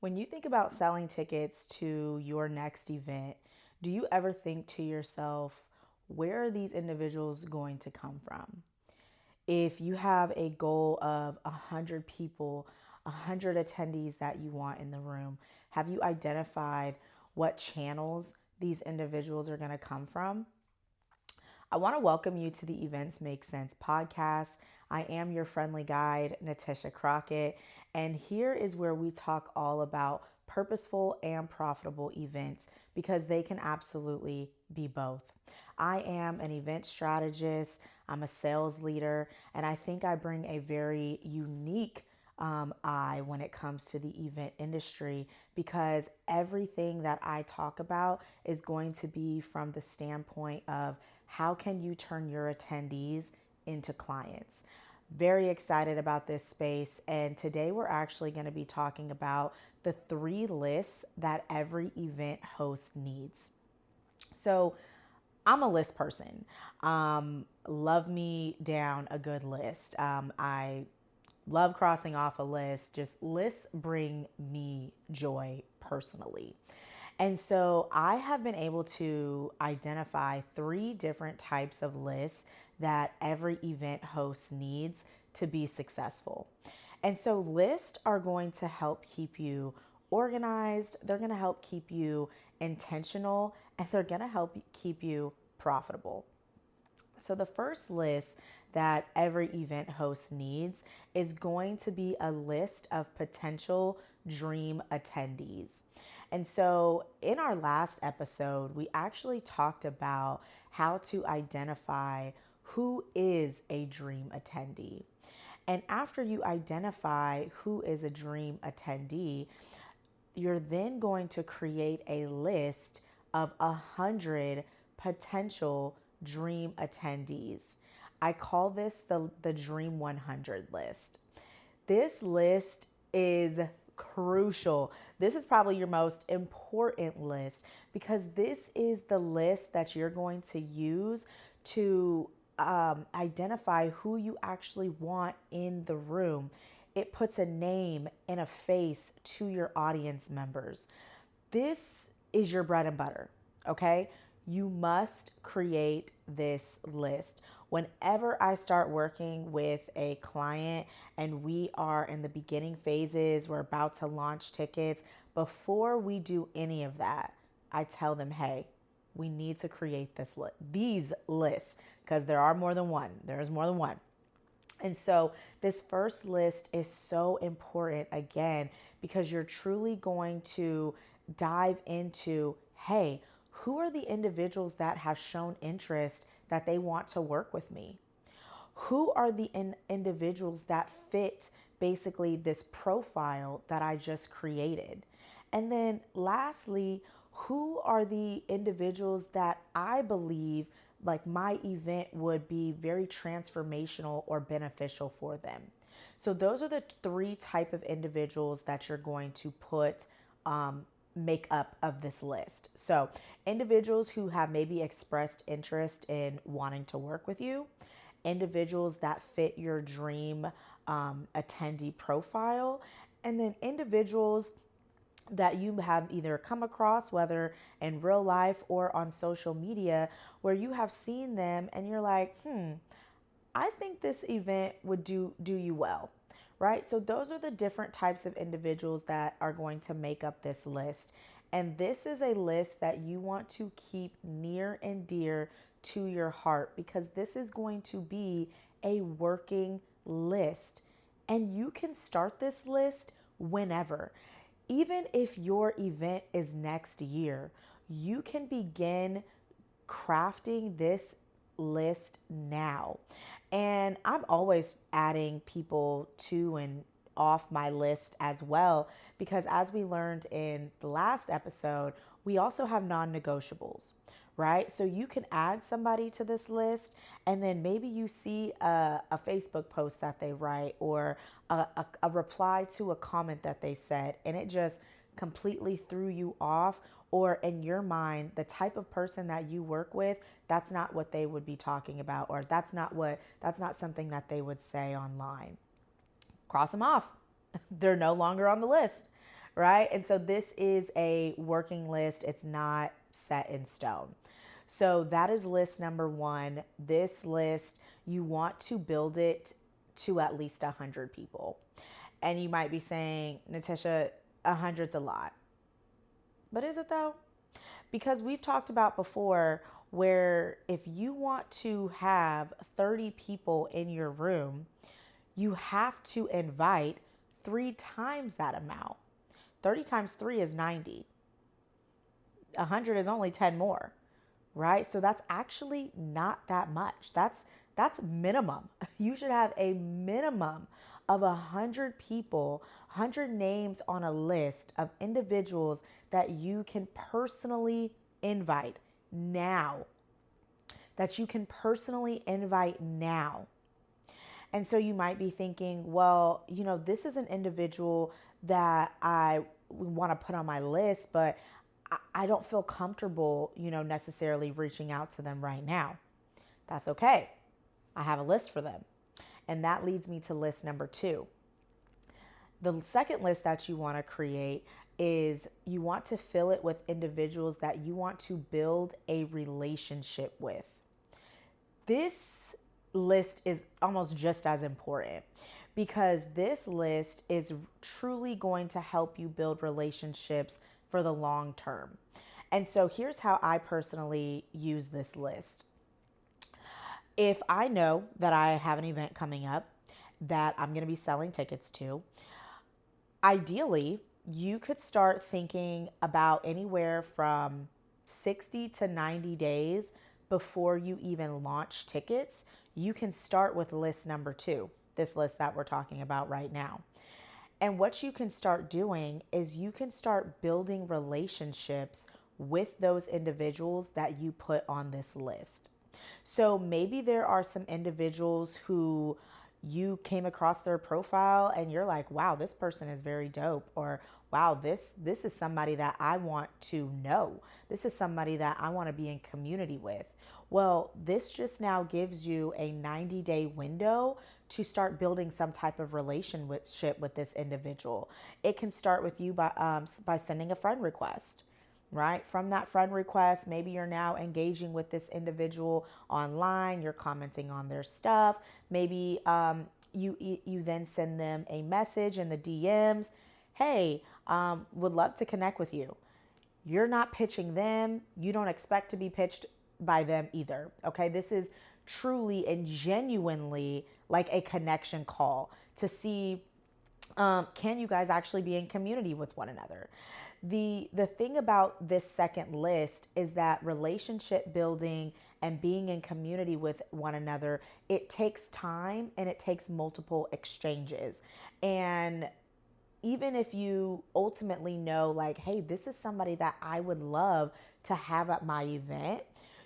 When you think about selling tickets to your next event, do you ever think to yourself, where are these individuals going to come from? If you have a goal of 100 people, 100 attendees that you want in the room, have you identified what channels these individuals are going to come from? I want to welcome you to the Events Make Sense podcast. I am your friendly guide, Natisha Crockett, and here is where we talk all about purposeful and profitable events because they can absolutely be both. I am an event strategist, I'm a sales leader, and I think I bring a very unique eye when it comes to the event industry because everything that I talk about is going to be from the standpoint of how can you turn your attendees into clients. Very excited about this space, and today we're actually going to be talking about the 3 lists that every event host needs. So, I'm a list person. Love me down a good list. I love crossing off a list. Just lists bring me joy personally. And so I have been able to identify 3 different types of lists that every event host needs to be successful. And so lists are going to help keep you organized, they're going to help keep you intentional, and they're going to help keep you profitable. So, the first list that every event host needs is going to be a list of potential dream attendees. And so, in our last episode, we actually talked about how to identify who is a dream attendee. And after you identify who is a dream attendee, you're then going to create a list of 100 potential dream attendees. I call this the Dream 100 list. This list is crucial. This is probably your most important list because this is the list that you're going to use to identify who you actually want in the room. It puts a name and a face to your audience members. This is your bread and butter, okay? You must create this list. Whenever I start working with a client and we are in the beginning phases, we're about to launch tickets, before we do any of that, I tell them, hey, we need to create these lists because there are more than one. There is more than one. And so this first list is so important again because you're truly going to dive into, hey, who are the individuals that have shown interest that they want to work with me? Who are the individuals that fit basically this profile that I just created? And then lastly, who are the individuals that I believe like my event would be very transformational or beneficial for them? So those are the 3 type of individuals that you're going to put make up of this list. So individuals who have maybe expressed interest in wanting to work with you, individuals that fit your dream attendee profile, and then individuals that you have either come across, whether in real life or on social media, where you have seen them and you're like, I think this event would do you well, right? So those are the different types of individuals that are going to make up this list. And this is a list that you want to keep near and dear to your heart because this is going to be a working list. And you can start this list whenever. Even if your event is next year, you can begin crafting this list now. And I'm always adding people to and off my list as well, because as we learned in the last episode, we also have non negotiables, right? So you can add somebody to this list, and then maybe you see a Facebook post that they write or a reply to a comment that they said, and it just completely threw you off, or in your mind, the type of person that you work with, that's not what they would be talking about, or that's not something that they would say online. Cross them off. They're no longer on the list, right? And so this is a working list, it's not set in stone. So that is list number one. This list, you want to build it to at least 100 people. And you might be saying, Natisha, 100's a lot. But is it though? Because we've talked about before where if you want to have 30 people in your room, you have to invite 3 times that amount. 30 times 3 is 90. 100 is only 10 more, right? So that's actually not that much. That's minimum. You should have a minimum of 100 people, 100 names on a list of individuals that you can personally invite now. That you can personally invite now. And so you might be thinking, well, this is an individual that I want to put on my list, but I don't feel comfortable, necessarily reaching out to them right now. That's okay. I have a list for them. And that leads me to list number two. The second list that you want to create is you want to fill it with individuals that you want to build a relationship with. This list is almost just as important because this list is truly going to help you build relationships for the long term. And so here's how I personally use this list. If I know that I have an event coming up that I'm going to be selling tickets to, ideally, you could start thinking about anywhere from 60 to 90 days before you even launch tickets. You can start with list number two, this list that we're talking about right now. And what you can start doing is you can start building relationships with those individuals that you put on this list. So maybe there are some individuals who you came across their profile and you're like, wow, this person is very dope. Or wow, this is somebody that I want to know. This is somebody that I want to be in community with. Well, this just now gives you a 90-day window to start building some type of relationship with this individual. It can start with you by sending a friend request, right? From that friend request, maybe you're now engaging with this individual online, you're commenting on their stuff. Maybe you then send them a message in the DMs. Hey, would love to connect with you. You're not pitching them. You don't expect to be pitched by them either. Okay. This is truly and genuinely like a connection call to see, can you guys actually be in community with one another? The thing about this second list is that relationship building and being in community with one another, it takes time and it takes multiple exchanges. And even if you ultimately know, like, hey, this is somebody that I would love to have at my event,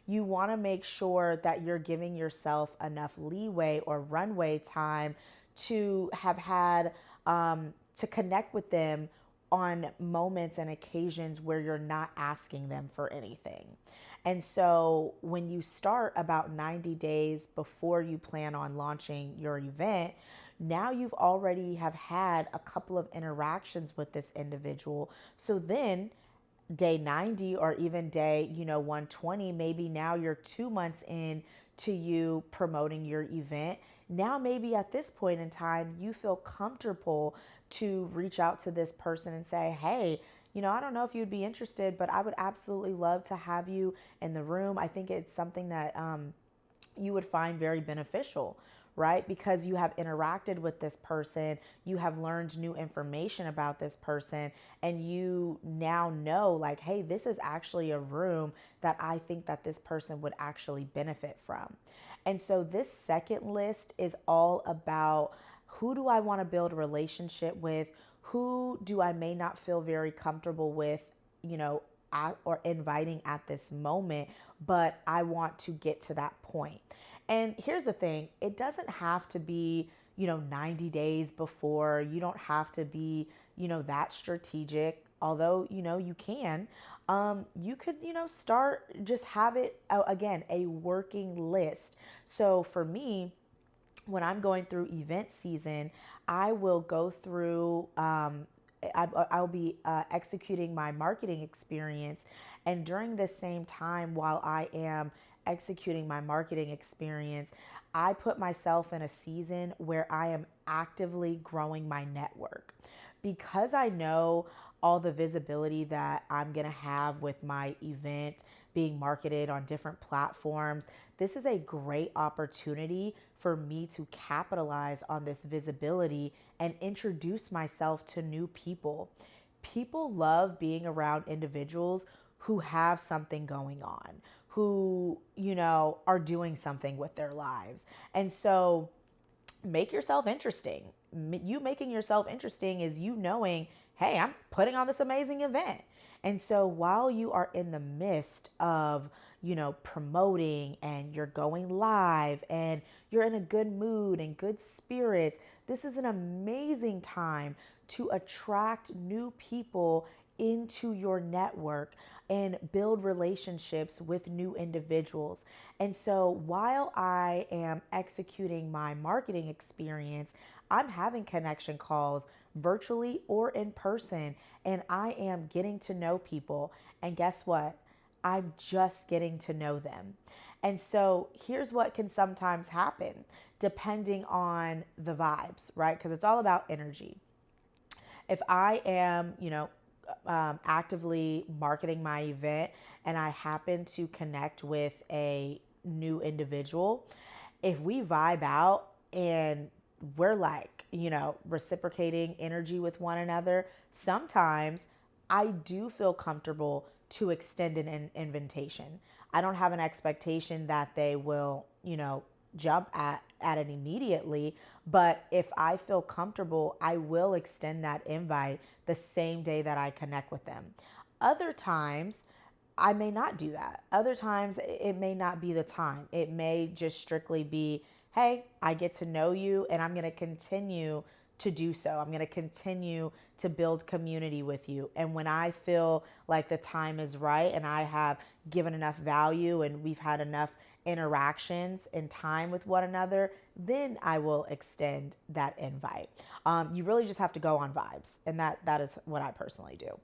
you want to make sure that you're giving yourself enough leeway or runway time to have had, to connect with them on moments and occasions where you're not asking them for anything. And so when you start about 90 days before you plan on launching your event, now you've already have had a couple of interactions with this individual. So then day 90 or even day 120, maybe now you're 2 months in to you promoting your event. Now maybe at this point in time you feel comfortable to reach out to this person and say, hey, I don't know if you'd be interested, but I would absolutely love to have you in the room. I think it's something that you would find very beneficial, right? Because you have interacted with this person, you have learned new information about this person, and you now know, like, hey, this is actually a room that I think that this person would actually benefit from. And so this second list is all about, who do I want to build a relationship with? Who do I may not feel very comfortable with, or inviting at this moment, but I want to get to that point. And here's the thing, it doesn't have to be, 90 days before. You don't have to be, that strategic, although, you can. You could, start, just have it, again, a working list. So for me, when I'm going through event season, I will go through I'll be executing my marketing experience. And during this same time, while I am executing my marketing experience, I put myself in a season where I am actively growing my network because I know all the visibility that I'm going to have with my event being marketed on different platforms. This is a great opportunity for me to capitalize on this visibility and introduce myself to new people. People love being around individuals who have something going on, who, are doing something with their lives. And so make yourself interesting. You making yourself interesting is you knowing, hey, I'm putting on this amazing event. And so while you are in the midst of, promoting and you're going live and you're in a good mood and good spirits, this is an amazing time to attract new people into your network and build relationships with new individuals. And so while I am executing my marketing experience, I'm having connection calls virtually or in person, and I am getting to know people. And guess what? I'm just getting to know them. And so here's what can sometimes happen depending on the vibes, right? Because it's all about energy. If I am, actively marketing my event and I happen to connect with a new individual, if we vibe out and we're like, reciprocating energy with one another, sometimes I do feel comfortable to extend an invitation. I don't have an expectation that they will, jump at it immediately, but if I feel comfortable, I will extend that invite the same day that I connect with them. Other times, I may not do that. Other times, it may not be the time. It may just strictly be, hey, I get to know you and I'm going to continue to do so. I'm going to continue to build community with you. And when I feel like the time is right and I have given enough value and we've had enough interactions and time with one another, then I will extend that invite. You really just have to go on vibes. And that is what I personally do.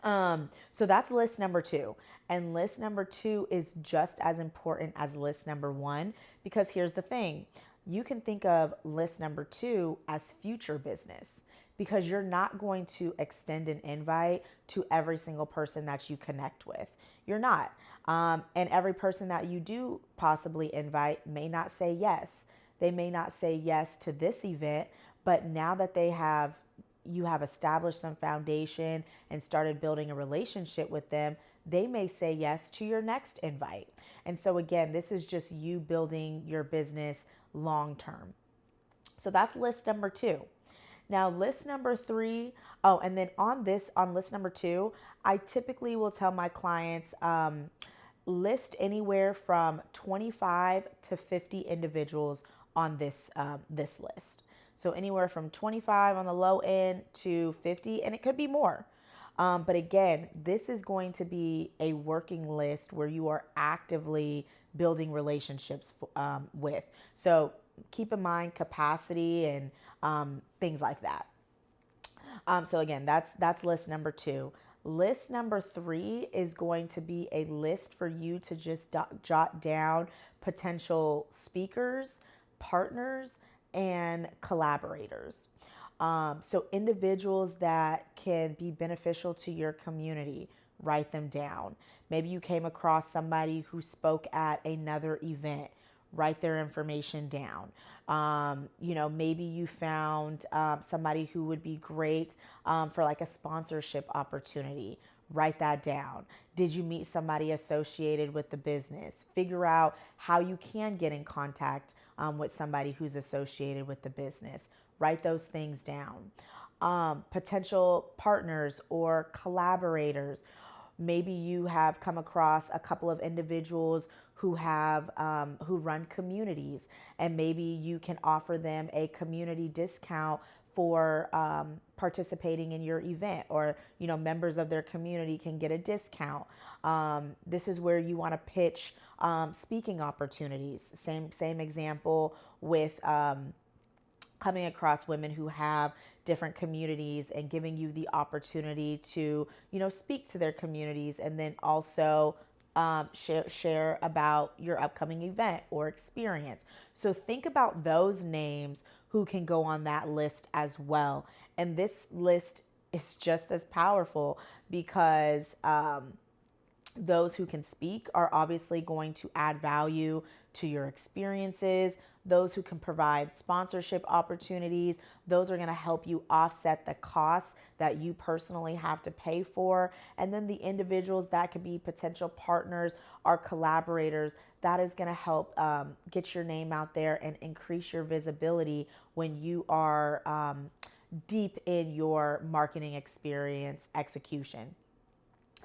So that's list number 2. And list number 2 is just as important as list number 1, because here's the thing. You can think of list number 2 as future business, because you're not going to extend an invite to every single person that you connect with. You're not. And every person that you do possibly invite may not say yes. They may not say yes to this event, but now that you have established some foundation and started building a relationship with them, they may say yes to your next invite. And so again, this is just you building your business long term. So that's list number 2. Now, list number 3, and then on list number 2, I typically will tell my clients, list anywhere from 25 to 50 individuals on this list. So anywhere from 25 on the low end to 50, and it could be more. But again, this is going to be a working list where you are actively building relationships with. So keep in mind capacity and things like that. So again, that's list number 2. List number 3 is going to be a list for you to just jot down potential speakers, partners, and collaborators. So individuals that can be beneficial to your community, write them down. Maybe you came across somebody who spoke at another event, write their information down. Maybe you found somebody who would be great for like a sponsorship opportunity. Write that down. Did you meet somebody associated with the business? Figure out how you can get in contact with somebody who's associated with the business. Write those things down. Potential partners or collaborators. Maybe you have come across a couple of individuals who run communities, and maybe you can offer them a community discount for participating in your event, or members of their community can get a discount. This is where you want to pitch speaking opportunities. Same example with coming across women who have different communities and giving you the opportunity to, speak to their communities, and then also share about your upcoming event or experience. So think about those names who can go on that list as well. And this list is just as powerful because those who can speak are obviously going to add value to your experiences. Those who can provide sponsorship opportunities, those are going to help you offset the costs that you personally have to pay for. And then the individuals that could be potential partners or collaborators, that is going to help get your name out there and increase your visibility when you are deep in your marketing experience execution.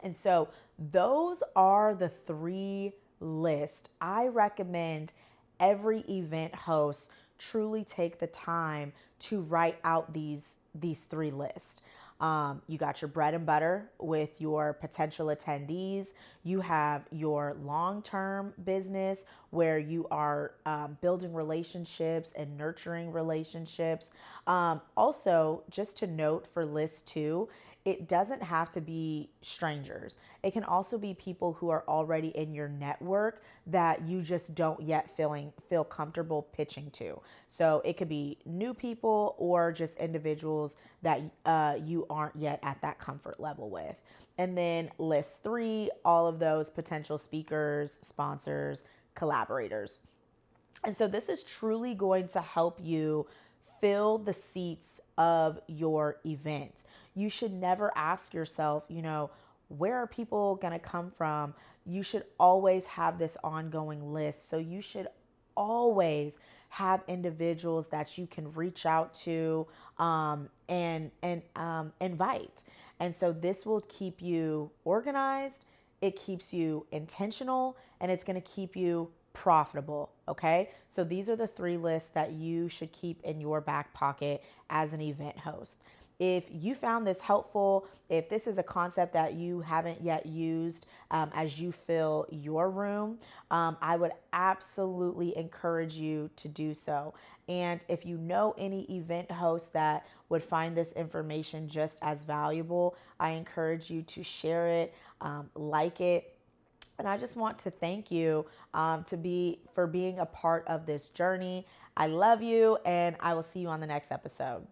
And so those are the three lists. I recommend every event host truly take the time to write out these three lists. You got your bread and butter with your potential attendees. You have your long-term business where you are building relationships and nurturing relationships. Also, just to note for list two, it doesn't have to be strangers. It can also be people who are already in your network that you just don't yet feel comfortable pitching to. So it could be new people or just individuals that you aren't yet at that comfort level with. And then list three, all of those potential speakers, sponsors, collaborators. And so this is truly going to help you fill the seats of your event. You should never ask yourself, where are people going to come from? You should always have this ongoing list. So you should always have individuals that you can reach out to and invite. And so this will keep you organized, it keeps you intentional, and it's going to keep you profitable. Okay. So these are the three lists that you should keep in your back pocket as an event host. If you found this helpful, if this is a concept that you haven't yet used as you fill your room, I would absolutely encourage you to do so. And if you know any event hosts that would find this information just as valuable, I encourage you to share it, like it. And I just want to thank you for being a part of this journey. I love you, and I will see you on the next episode.